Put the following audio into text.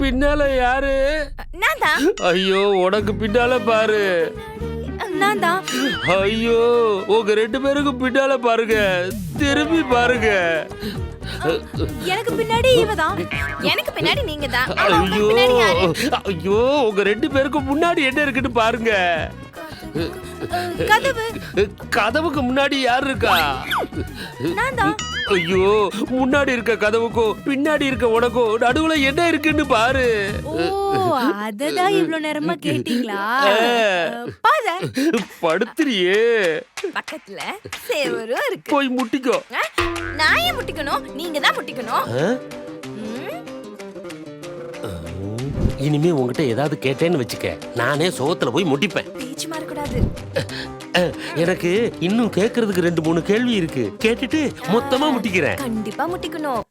பின்னால யாரு? நான் தான். ஐயோ, உனக்கு பின்னால பாரு. நான் தான். ஐயோ, உங்க 2 பேருக்கு பின்னால பாருங்க, திரும்பி பாருங்க. எனக்கு பின்னாடி இவதான். எனக்கு பின்னாடி நீங்க தான். ஐயோ, பின்னாடி யாரு? ஐயோ, உங்க 2 பேருக்கு முன்னாடி என்ன இருக்குன்னு பாருங்க. கதவு. கதவுக்கு முன்னாடி யார் இருக்கா? நான் தான். ஐயோ, முன்னாடி இருக்க கதவுக்கும் பின்னாடி இருக்க உனக்கும் நடுவுல என்ன இருக்குன்னு பாரு. ஓ, அததான் இவ்வளவு நேரமா கேட்டீங்களா? பாரு, படுத்துறியே. பக்கத்துல சேவரும் இருக்கு. போய் முட்டிக்கோ. நான் ஏன் முட்டிக்கணும்? நீங்க தான் முட்டிக்கணும். இனிமே உங்ககிட்ட ஏதாவது கேட்டேன்னு வச்சுக்க, நானே சோகத்துல போய் முட்டிப்பேன். பேச்சு மாறக்கூடாது. எனக்கு இன்னும் கேக்குறதுக்கு 2-3 கேள்வி இருக்கு. கேட்டுட்டு மொத்தமா முட்டிக்கிறேன். கண்டிப்பா முட்டிக்கணும்.